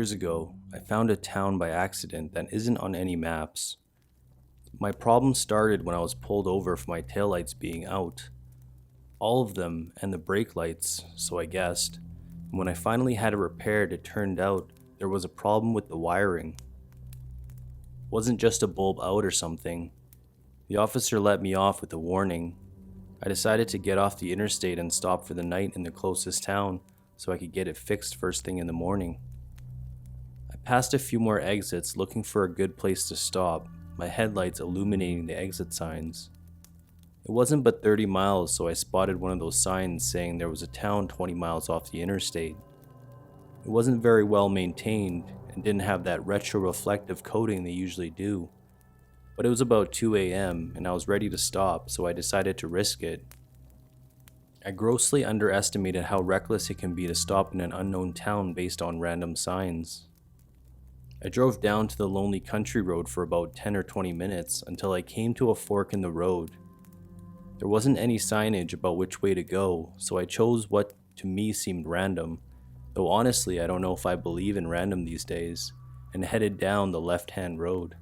years ago, I found a town by accident that isn't on any maps. My problem started when I was pulled over for my taillights being out. All of them, and the brake lights, so I guessed. And when I finally had it repaired, it turned out there was a problem with the wiring. It wasn't just a bulb out or something. The officer let me off with a warning. I decided to get off the interstate and stop for the night in the closest town so I could get it fixed first thing in the morning. I passed a few more exits looking for a good place to stop, my headlights illuminating the exit signs. It wasn't but 30 miles, so I spotted one of those signs saying there was a town 20 miles off the interstate. It wasn't very well maintained and didn't have that retro reflective coating they usually do. But it was about 2 a.m. and I was ready to stop, so I decided to risk it. I grossly underestimated how reckless it can be to stop in an unknown town based on random signs. I drove down to the lonely country road for about 10 or 20 minutes until I came to a fork in the road. There wasn't any signage about which way to go, so I chose what to me seemed random, though honestly I don't know if I believe in random these days, and headed down the left-hand road.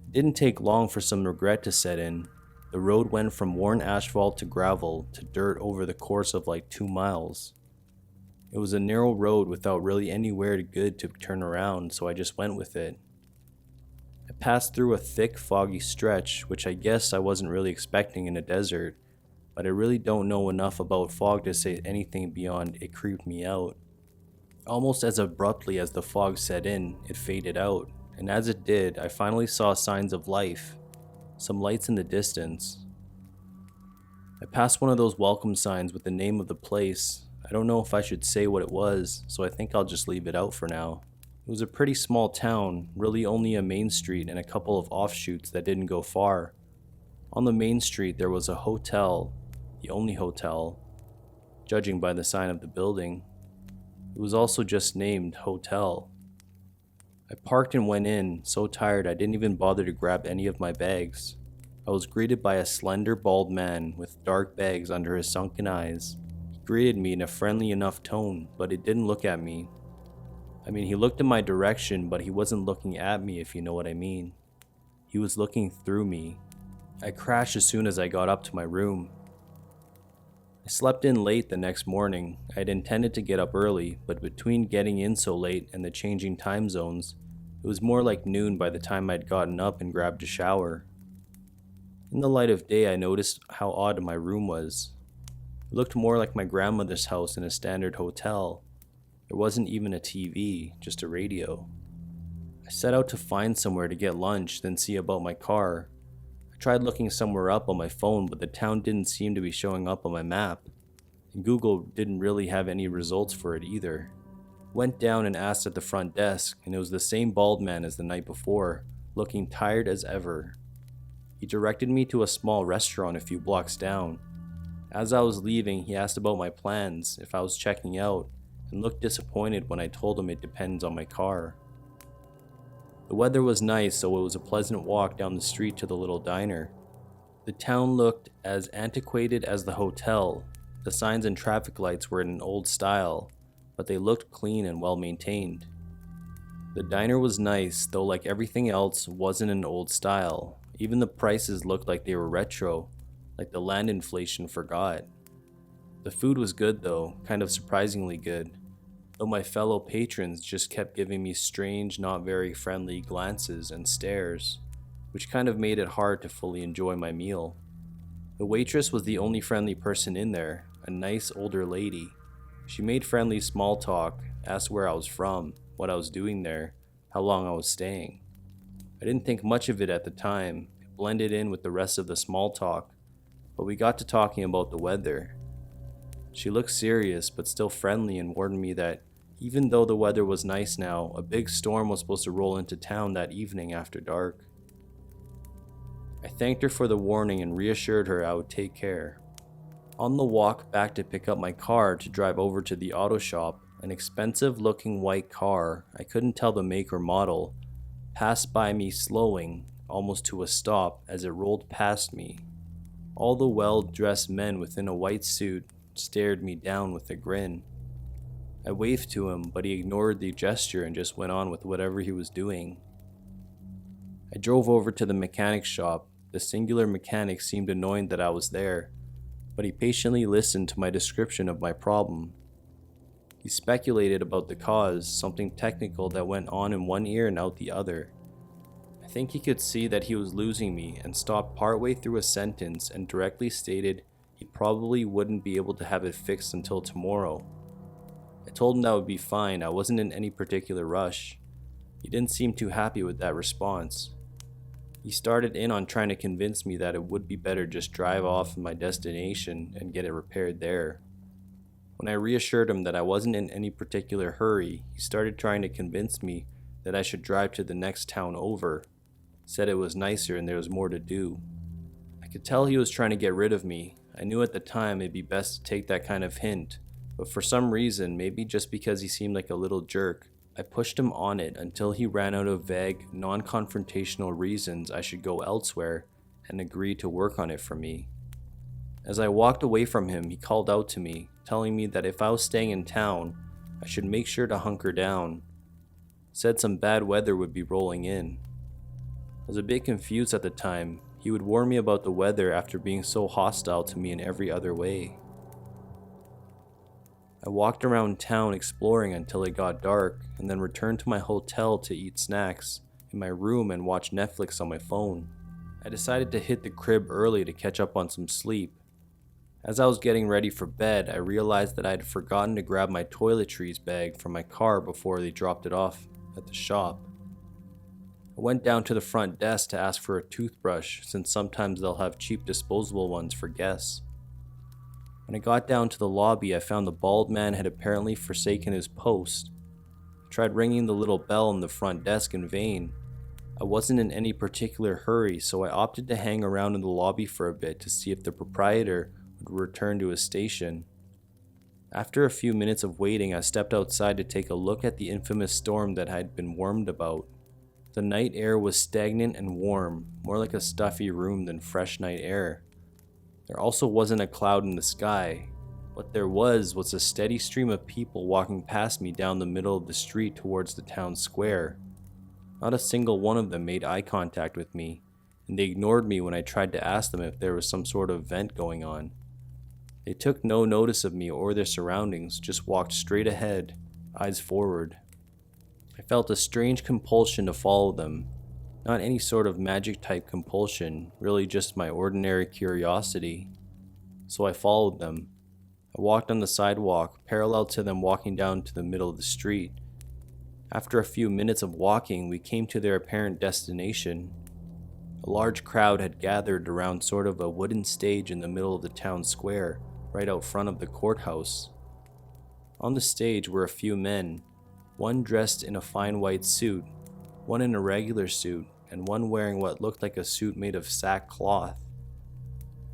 It didn't take long for some regret to set in. The road went from worn asphalt to gravel to dirt over the course of like 2 miles. It was a narrow road without really anywhere good to turn around, so I just went with it. I passed through a thick, foggy stretch, which I guess I wasn't really expecting in a desert, but I really don't know enough about fog to say anything beyond it creeped me out. Almost as abruptly as the fog set in, it faded out, and as it did, I finally saw signs of life, some lights in the distance. I passed one of those welcome signs with the name of the place. I don't know if I should say what it was, so I think I'll just leave it out for now. It was a pretty small town, really only a main street and a couple of offshoots that didn't go far. On the main street there was a hotel, the only hotel, judging by the sign of the building. It was also just named Hotel. I parked and went in, so tired I didn't even bother to grab any of my bags. I was greeted by a slender, bald man with dark bags under his sunken eyes. He greeted me in a friendly enough tone, but he didn't look at me. He looked in my direction, but he wasn't looking at me, if you know what I mean. He was looking through me. I crashed as soon as I got up to my room. I slept in late the next morning. I had intended to get up early, but between getting in so late and the changing time zones, it was more like noon by the time I'd gotten up and grabbed a shower. In the light of day, I noticed how odd my room was. It looked more like my grandmother's house in a standard hotel. There wasn't even a TV, just a radio. I set out to find somewhere to get lunch, then see about my car. I tried looking somewhere up on my phone, but the town didn't seem to be showing up on my map, and Google didn't really have any results for it either. Went down and asked at the front desk, and it was the same bald man as the night before, looking tired as ever. He directed me to a small restaurant a few blocks down. As I was leaving, he asked about my plans, if I was checking out, and looked disappointed when I told him it depends on my car. The weather was nice, so it was a pleasant walk down the street to the little diner. The town looked as antiquated as the hotel. The signs and traffic lights were in an old style, but they looked clean and well maintained. The diner was nice, though like everything else, wasn't an old style. Even the prices looked like they were retro, like the land inflation forgot. The food was good though, kind of surprisingly good, though my fellow patrons just kept giving me strange, not very friendly glances and stares, which kind of made it hard to fully enjoy my meal. The waitress was the only friendly person in there, a nice older lady. She made friendly small talk, asked where I was from, what I was doing there, how long I was staying. I didn't think much of it at the time. It blended in with the rest of the small talk, but we got to talking about the weather. She looked serious but still friendly and warned me that even though the weather was nice now, a big storm was supposed to roll into town that evening after dark. I thanked her for the warning and reassured her I would take care. On the walk back to pick up my car to drive over to the auto shop, an expensive looking white car, I couldn't tell the make or model, passed by me slowing almost to a stop as it rolled past me. All the well-dressed men within a white suit stared me down with a grin. I waved to him, but he ignored the gesture and just went on with whatever he was doing. I drove over to the mechanic shop. The singular mechanic seemed annoyed that I was there, but he patiently listened to my description of my problem. He speculated about the cause, something technical that went on in one ear and out the other. I think he could see that he was losing me and stopped partway through a sentence and directly stated he probably wouldn't be able to have it fixed until tomorrow. I told him that would be fine, I wasn't in any particular rush. He didn't seem too happy with that response. He started in on trying to convince me that it would be better just drive off to my destination and get it repaired there. When I reassured him that I wasn't in any particular hurry, he started trying to convince me that I should drive to the next town over. Said it was nicer and there was more to do. I could tell he was trying to get rid of me. I knew at the time it'd be best to take that kind of hint, but for some reason, maybe just because he seemed like a little jerk, I pushed him on it until he ran out of vague, non-confrontational reasons I should go elsewhere and agreed to work on it for me. As I walked away from him, he called out to me, telling me that if I was staying in town, I should make sure to hunker down. Said some bad weather would be rolling in. I was a bit confused at the time. He would warn me about the weather after being so hostile to me in every other way. I walked around town exploring until it got dark and then returned to my hotel to eat snacks in my room and watch Netflix on my phone. I decided to hit the crib early to catch up on some sleep. As I was getting ready for bed, I realized that I had forgotten to grab my toiletries bag from my car before they dropped it off at the shop. I went down to the front desk to ask for a toothbrush since sometimes they'll have cheap disposable ones for guests. When I got down to the lobby, I found the bald man had apparently forsaken his post. I tried ringing the little bell on the front desk in vain. I wasn't in any particular hurry, so I opted to hang around in the lobby for a bit to see if the proprietor would return to his station. After a few minutes of waiting, I stepped outside to take a look at the infamous storm that I had been warned about. The night air was stagnant and warm, more like a stuffy room than fresh night air. There also wasn't a cloud in the sky. What there was a steady stream of people walking past me down the middle of the street towards the town square. Not a single one of them made eye contact with me, and they ignored me when I tried to ask them if there was some sort of event going on. They took no notice of me or their surroundings, just walked straight ahead, eyes forward. I felt a strange compulsion to follow them. Not any sort of magic type compulsion, really just my ordinary curiosity. So I followed them. I walked on the sidewalk, parallel to them walking down to the middle of the street. After a few minutes of walking, we came to their apparent destination. A large crowd had gathered around sort of a wooden stage in the middle of the town square, right out front of the courthouse. On the stage were a few men, one dressed in a fine white suit, one in a regular suit, and one wearing what looked like a suit made of sackcloth.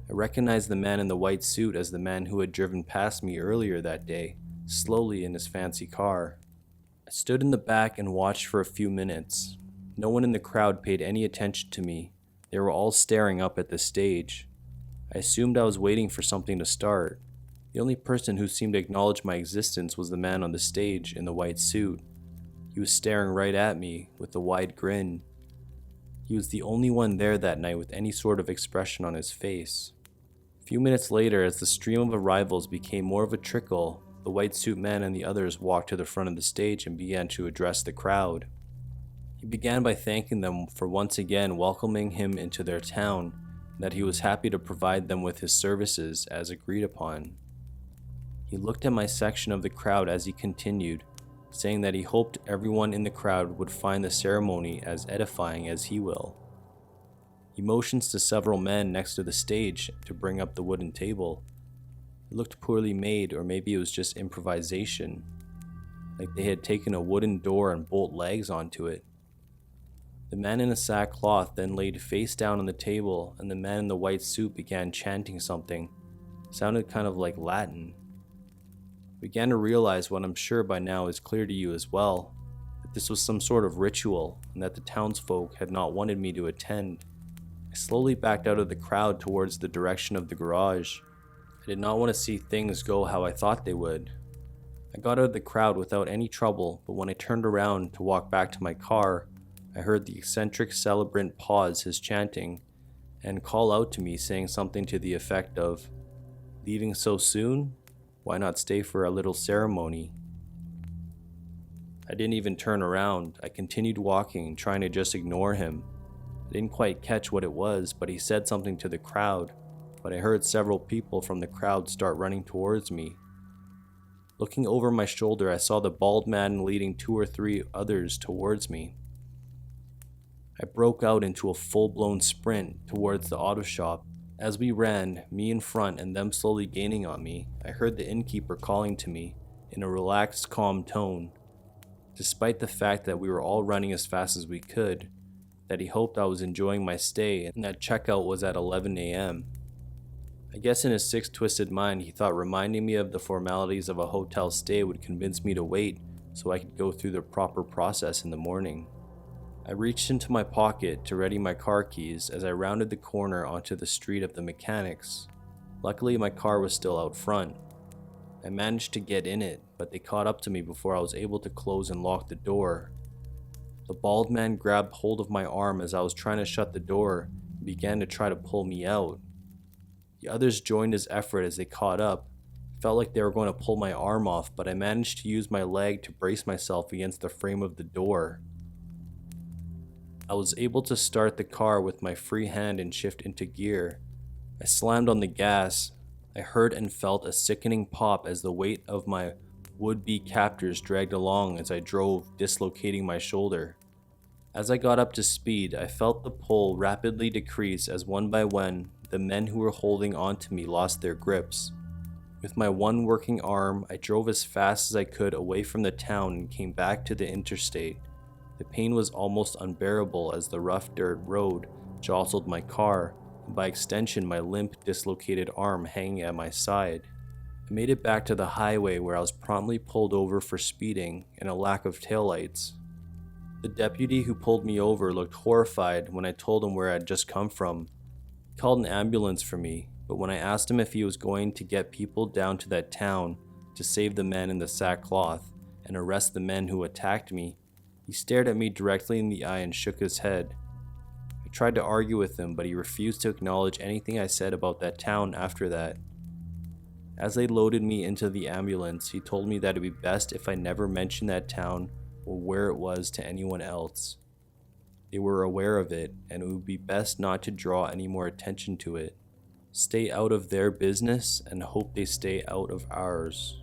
I recognized the man in the white suit as the man who had driven past me earlier that day, slowly in his fancy car. I stood in the back and watched for a few minutes. No one in the crowd paid any attention to me. They were all staring up at the stage. I assumed I was waiting for something to start. The only person who seemed to acknowledge my existence was the man on the stage in the white suit. He was staring right at me with a wide grin. He was the only one there that night with any sort of expression on his face. A few minutes later, as the stream of arrivals became more of a trickle, the white suit man and the others walked to the front of the stage and began to address the crowd. He began by thanking them for once again welcoming him into their town, and that he was happy to provide them with his services as agreed upon. He looked at my section of the crowd as he continued, saying that he hoped everyone in the crowd would find the ceremony as edifying as he will. He motions to several men next to the stage to bring up the wooden table. It looked poorly made, or maybe it was just improvisation, like they had taken a wooden door and bolt legs onto it. The man in the sackcloth then laid face down on the table, and the man in the white suit began chanting something. It sounded kind of like Latin. I began to realize what I'm sure by now is clear to you as well, that this was some sort of ritual, and that the townsfolk had not wanted me to attend. I slowly backed out of the crowd towards the direction of the garage. I did not want to see things go how I thought they would. I got out of the crowd without any trouble, but when I turned around to walk back to my car, I heard the eccentric celebrant pause his chanting and call out to me saying something to the effect of, "Leaving so soon? Why not stay for a little ceremony?" I didn't even turn around. I continued walking, trying to just ignore him. I didn't quite catch what it was, but he said something to the crowd, but I heard several people from the crowd start running towards me. Looking over my shoulder, I saw the bald man leading 2 or 3 others towards me. I broke out into a full-blown sprint towards the auto shop. As we ran, me in front and them slowly gaining on me, I heard the innkeeper calling to me in a relaxed, calm tone, despite the fact that we were all running as fast as we could, that he hoped I was enjoying my stay and that checkout was at 11 a.m. I guess in his sick, twisted mind, he thought reminding me of the formalities of a hotel stay would convince me to wait so I could go through the proper process in the morning. I reached into my pocket to ready my car keys as I rounded the corner onto the street of the mechanics. Luckily, my car was still out front. I managed to get in it, but they caught up to me before I was able to close and lock the door. The bald man grabbed hold of my arm as I was trying to shut the door and began to try to pull me out. The others joined his effort as they caught up. It felt like they were going to pull my arm off, but I managed to use my leg to brace myself against the frame of the door. I was able to start the car with my free hand and shift into gear. I slammed on the gas. I heard and felt a sickening pop as the weight of my would-be captors dragged along as I drove, dislocating my shoulder. As I got up to speed, I felt the pull rapidly decrease as one by one, the men who were holding onto me lost their grips. With my one working arm, I drove as fast as I could away from the town and came back to the interstate. The pain was almost unbearable as the rough dirt road jostled my car, and by extension my limp, dislocated arm hanging at my side. I made it back to the highway where I was promptly pulled over for speeding and a lack of taillights. The deputy who pulled me over looked horrified when I told him where I had just come from. He called an ambulance for me, but when I asked him if he was going to get people down to that town to save the man in the sackcloth and arrest the men who attacked me, he stared at me directly in the eye and shook his head. I tried to argue with him, but he refused to acknowledge anything I said about that town after that. As they loaded me into the ambulance, he told me that it would be best if I never mentioned that town or where it was to anyone else. They were aware of it, and it would be best not to draw any more attention to it. Stay out of their business and hope they stay out of ours.